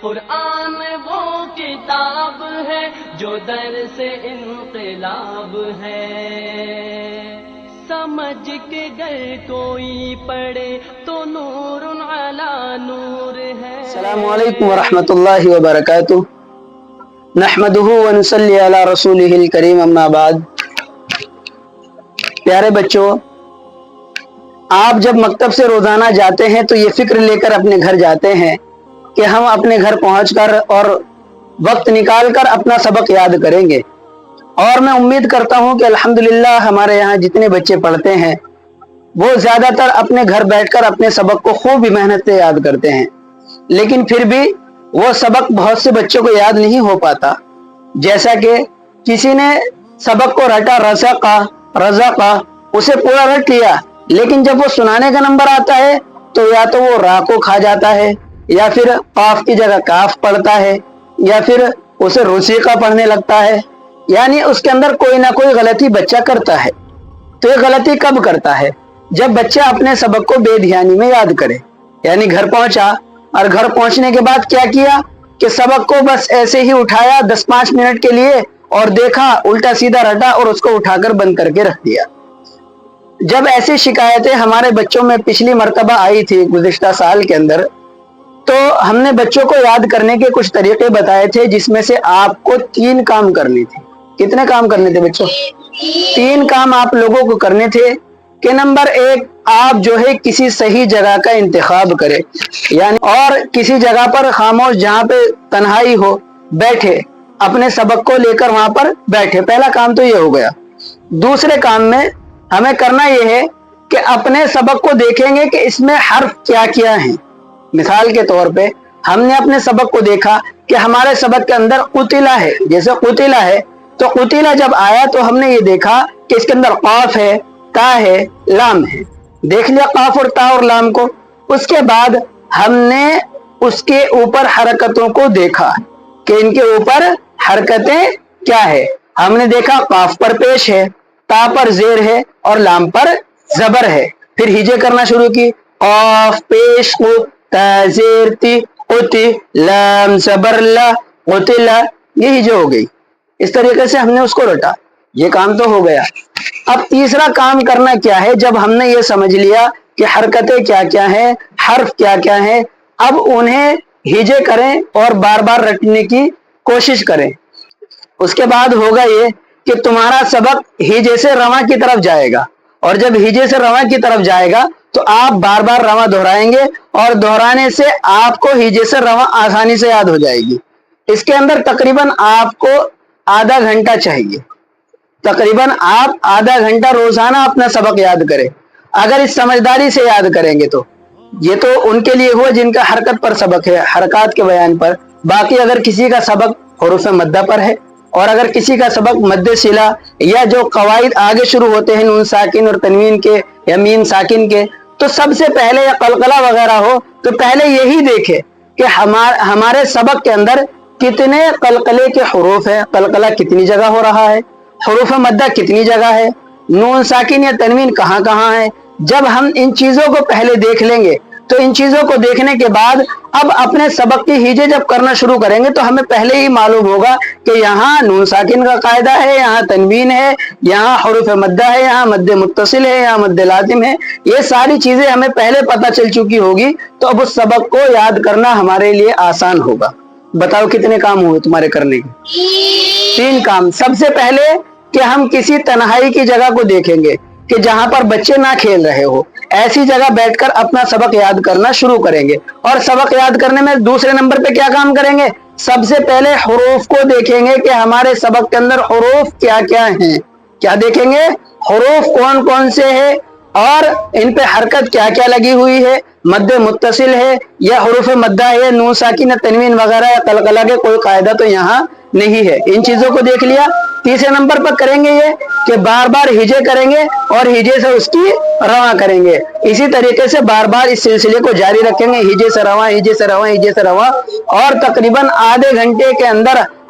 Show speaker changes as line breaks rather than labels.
قرآن وہ کتاب ہے جو در سے انقلاب ہے، سمجھ کے گر کوئی پڑھے تو نور علی نور ہے۔
السلام علیکم ورحمۃ اللہ وبرکاتہ، نحمدہ ونصلی علی رسولہ الکریم، اما بعد۔ پیارے بچوں، آپ جب مکتب سے روزانہ جاتے ہیں تو یہ فکر لے کر اپنے گھر جاتے ہیں کہ ہم اپنے گھر پہنچ کر اور وقت نکال کر اپنا سبق یاد کریں گے، اور میں امید کرتا ہوں کہ الحمدللہ ہمارے یہاں جتنے بچے پڑھتے ہیں وہ زیادہ تر اپنے گھر بیٹھ کر اپنے سبق کو خوب محنت سے یاد کرتے ہیں، لیکن پھر بھی وہ سبق بہت سے بچوں کو یاد نہیں ہو پاتا۔ جیسا کہ کسی نے سبق کو رٹا، رزقا اسے پورا رٹ لیا، لیکن جب وہ سنانے کا نمبر آتا ہے تو یا تو وہ را کو کھا جاتا ہے، یا پھر قاف کی جگہ کاف پڑھتا ہے، یا پھر اسے رسیقہ پڑھنے لگتا ہے، یعنی اس کے اندر کوئی نہ کوئی غلطی بچہ کرتا ہے۔ تو یہ غلطی کب کرتا ہے؟ جب بچہ اپنے سبق کو بے دھیانی میں یاد کرے، یعنی گھر پہنچا اور گھر پہنچنے کے بعد کیا کیا کہ سبق کو بس ایسے ہی اٹھایا 10-5 منٹ کے لیے اور دیکھا، الٹا سیدھا رٹا اور اس کو اٹھا کر بند کر کے رکھ دیا۔ جب ایسی شکایتیں ہمارے بچوں میں پچھلی مرتبہ آئی تھی گزشتہ سال کے اندر، تو ہم نے بچوں کو یاد کرنے کے کچھ طریقے بتائے تھے، جس میں سے آپ کو 3 کام کرنے تھے۔ کتنے کام کرنے تھے بچوں؟ 3 کام آپ لوگوں کو کرنے تھے کہ نمبر 1، آپ جو ہے کسی صحیح جگہ کا انتخاب کرے، یعنی اور کسی جگہ پر خاموش جہاں پہ تنہائی ہو بیٹھے، اپنے سبق کو لے کر وہاں پر بیٹھے۔ پہلا کام تو یہ ہو گیا۔ دوسرے کام میں ہمیں کرنا یہ ہے کہ اپنے سبق کو دیکھیں گے کہ اس میں حرف کیا کیا ہیں۔ مثال کے طور پہ ہم نے اپنے سبق کو دیکھا کہ ہمارے سبق کے اندر قتلہ ہے، جیسے قتلہ ہے تو قتلہ جب آیا تو ہم نے یہ دیکھا کہ اس کے اندر قاف ہے، تا ہے، لام ہے۔ دیکھ لیا قاف اور تا اور لام کو۔ اس کے بعد ہم نے اس کے اوپر حرکتوں کو دیکھا کہ ان کے اوپر حرکتیں کیا ہے۔ ہم نے دیکھا قاف پر پیش ہے، تا پر زیر ہے اور لام پر زبر ہے۔ پھر ہجے کرنا شروع کی، قاف پیش قو، تا زیر تی، قتی، لام زبر لا، قتلا، یہ ہجے ہو گئی۔ اس طریقے سے ہم نے اس کو رٹا، یہ کام تو ہو گیا۔ اب تیسرا کام کرنا کیا ہے؟ جب ہم نے یہ سمجھ لیا کہ حرکتیں کیا کیا ہیں، حرف کیا کیا ہیں، اب انہیں ہجے کریں اور بار بار رٹنے کی کوشش کریں۔ اس کے بعد ہوگا یہ کہ تمہارا سبق ہجے سے رواں کی طرف جائے گا، اور جب ہجے سے رواں کی طرف جائے گا تو آپ بار بار رواں دہرائیں گے، اور دہرانے سے آپ کو ہجے سے رواں آسانی سے یاد ہو جائے گی۔ اس کے اندر تقریباً آپ کو آدھا گھنٹہ چاہیے، تقریباً آپ آدھا گھنٹہ روزانہ اپنا سبق یاد کریں۔ اگر اس سمجھداری سے یاد کریں گے تو یہ تو ان کے لیے ہوا جن کا حرکت پر سبق ہے، حرکات کے بیان پر۔ باقی اگر کسی کا سبق حروف مدہ پر ہے، اور اگر کسی کا سبق مد صلہ یا جو قواعد آگے شروع ہوتے ہیں نون ساکن اور تنوین کے یا میم ساکن کے، تو سب سے پہلے یا قلقلہ وغیرہ ہو تو پہلے یہی دیکھے کہ ہمارے سبق کے اندر کتنے قلقلے کے حروف ہیں، قلقلہ کتنی جگہ ہو رہا ہے، حروف مدہ کتنی جگہ ہے، نون ساکن یا تنوین کہاں کہاں ہے۔ جب ہم ان چیزوں کو پہلے دیکھ لیں گے تو ان چیزوں کو دیکھنے کے بعد اب اپنے سبق کی ہجے جب کرنا شروع کریں گے تو ہمیں پہلے ہی معلوم ہوگا کہ یہاں نون ساکن کا قاعدہ ہے، یہاں تنوین ہے، یہاں حروف مدہ ہے، یہاں مد متصل ہے، یہاں مد لازم ہے۔ یہ ساری چیزیں ہمیں پہلے پتہ چل چکی ہوگی، تو اب اس سبق کو یاد کرنا ہمارے لیے آسان ہوگا۔ بتاؤ کتنے کام ہوئے تمہارے کرنے کے؟ 3 کام۔ سب سے پہلے کہ ہم کسی تنہائی کی جگہ کو دیکھیں گے کہ جہاں پر بچے نہ کھیل رہے ہو، ایسی جگہ بیٹھ کر اپنا سبق یاد کرنا شروع کریں گے۔ اور سبق یاد کرنے میں دوسرے نمبر پہ کیا کام کریں گے؟ سب سے پہلے حروف کو دیکھیں گے کہ ہمارے سبق کے اندر حروف کیا کیا ہیں۔ کیا دیکھیں گے؟ حروف کون کون سے ہیں اور ان پہ حرکت کیا کیا لگی ہوئی ہے، مد متصل ہے یا حروف مدہ ہے، نون ساکن تنوین وغیرہ یا قلقلہ کے کوئی قاعدہ تو یہاں نہیں ہے۔ ان چیزوں کو دیکھ لیا۔ تیسرے نمبر پر کریں گے یہ کہ بار بار ہجے کریں گے اور ہجے سے اس کی رواں کریں گے۔ اسی طریقے سے بار بار اس سلسلے کو جاری رکھیں گے، ہجے سے رواں، ہجے سے رواں، ہجے سے رواں، اور تقریباً آدھے گھنٹے کے اندر